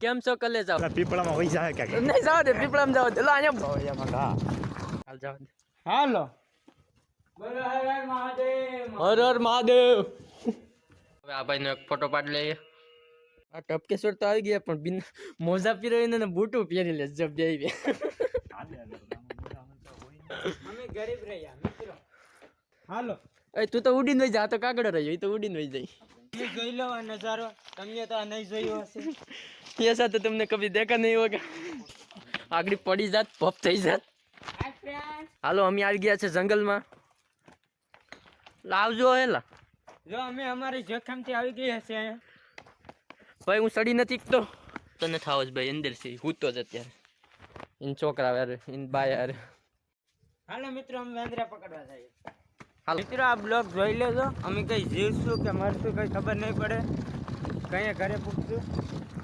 કેમ છો કલે જાવ પીપળામાં વહી જાય કે નહીં જાવ દે પીપળામાં જાવ દે લા અહીંયા હાલ જાવ દે હાલો હર હર મહાદેવ હવે આ ભાઈનો એક ફોટો પાડી લઈએ આ ટપકેશ્વર તો આવી ગયા પણ બિન મોજા પહેરીને ને બૂટું પહેરી લે જબ દેવી અમે ગરીબ રહ્યા મિત્રો હાલો એ તું તો ઉડીને વઈ જા આ તો કાગડો રહ્યો એ તો ઉડીને વઈ જાય ये જોઈ લો આ નજારો તમને તો આ નહીં જોયો હશે ऐसा तो तुमने कभी देखा नहीं होगा आगड़ी पड़ी जात पप થઈ જાત હાલો અમે આવી ગયા છે જંગલમાં લાવજો હેલા જો અમે અમારી જોખમથી આવી ગયા છે ભાઈ હું સડી નથી તો તને થાવ જ ભાઈ અંદર છે હું તો જ અત્યારે ઇન છોકરા યાર ઇન બાય યાર હાલો મિત્રો અમે વાંદરા પકડવા જઈએ હાલો મિત્રો આ બ્લોગ જોઈ લેજો અમે કઈ જીવશું કે મરશું કઈ ખબર નહીં પડે કઈ ઘરે પૂછશું